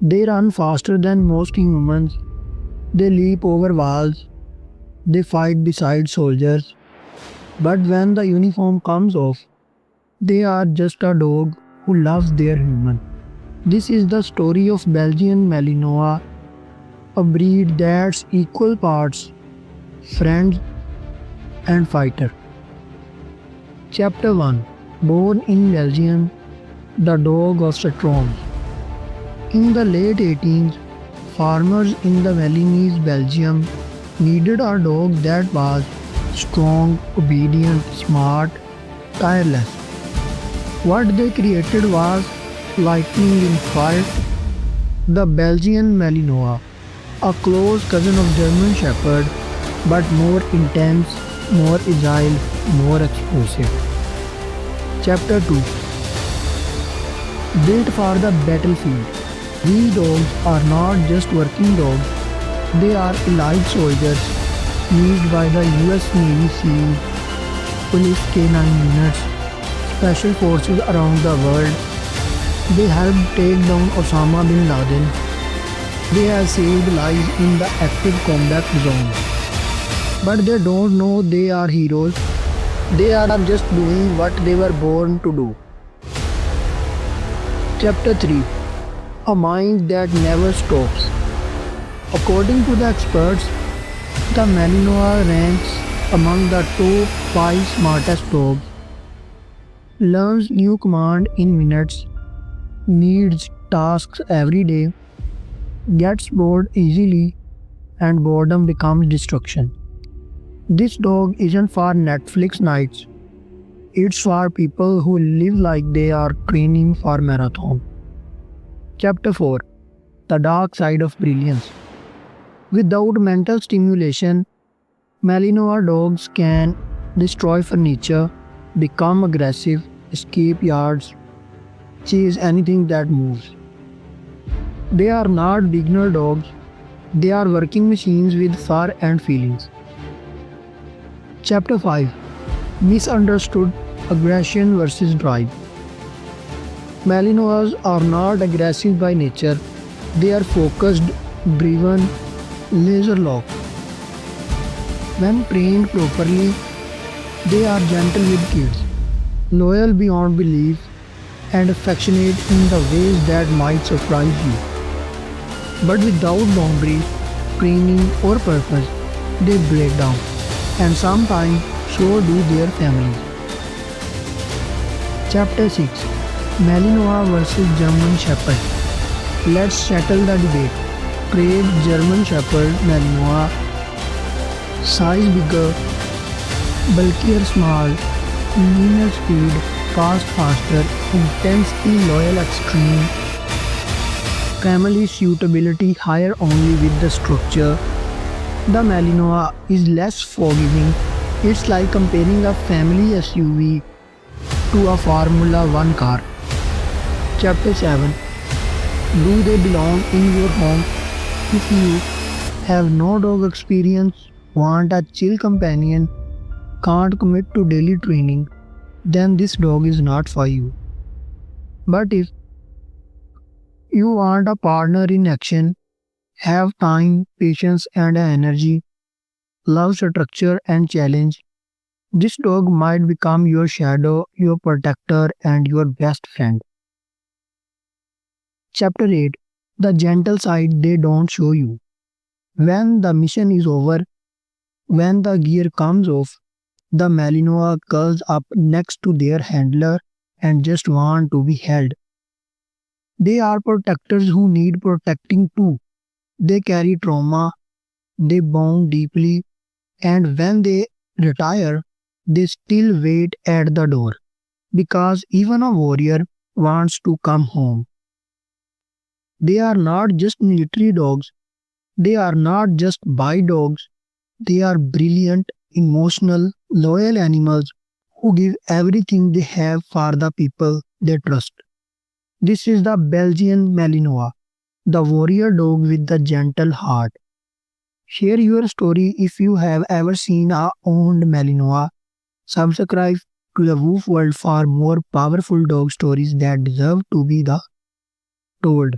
They run faster than most humans. They leap over walls. They fight beside soldiers. But when the uniform comes off, they are just a dog who loves their human. This is the story of Belgian Malinois, a breed that's equal parts friend and fighter. Chapter 1. Born in Belgium, the dog of Strong. In the late 18th, farmers in the Valais, Belgium needed a dog that was strong, obedient, smart, tireless. What they created was lightning in fire, the Belgian Malinois, a close cousin of German Shepherd, but more intense, more agile, more explosive. Chapter 2. Built for the battlefield. These dogs are not just working dogs, they are elite soldiers used by the US Navy SEAL, police K9 units, special forces around the world. They helped take down Osama bin Laden. They have saved lives in the active combat zone. But they don't know they are heroes. They are just doing what they were born to do. Chapter 3. A mind that never stops. According to the experts, the Malinois ranks among the top 5 smartest dogs. Learns new command in minutes, needs tasks every day, gets bored easily, and boredom becomes destruction. This dog isn't for Netflix nights. It's for people who live like they are training for marathon. Chapter 4. The Dark Side of Brilliance. Without mental stimulation, Malinois dogs can destroy furniture, become aggressive, escape yards, chase anything that moves. They are not beginner dogs, they are working machines with fur and feelings. Chapter 5. Misunderstood Aggression versus Drive. Malinois are not aggressive by nature, they are focused, driven, laser locked. When trained properly, they are gentle with kids, loyal beyond belief, and affectionate in the ways that might surprise you. But without boundaries, training, or purpose, they break down, and sometimes so do their families. Chapter 6. Malinois versus German Shepherd. Let's settle the debate. Trade German Shepherd Malinois. Size bigger, bulkier small, leaner speed, faster, intensely loyal extreme. Family suitability higher only with the structure. The Malinois is less forgiving. It's like comparing a family SUV to a Formula One car. Chapter 7. Do they belong in your home? If you have no dog experience, want a chill companion, can't commit to daily training, then this dog is not for you. But if you want a partner in action, have time, patience, and energy, love structure and challenge, this dog might become your shadow, your protector, and your best friend. Chapter 8. The gentle side they don't show you. When the mission is over, when the gear comes off, the Malinois curls up next to their handler and just want to be held. They are protectors who need protecting too. They carry trauma, they bond deeply, and when they retire, they still wait at the door because even a warrior wants to come home. They are not just military dogs, they are not just buy dogs, they are brilliant, emotional, loyal animals who give everything they have for the people they trust. This is the Belgian Malinois, the warrior dog with the gentle heart. Share your story if you have ever seen a owned Malinois. Subscribe to the Woof World for more powerful dog stories that deserve to be the told.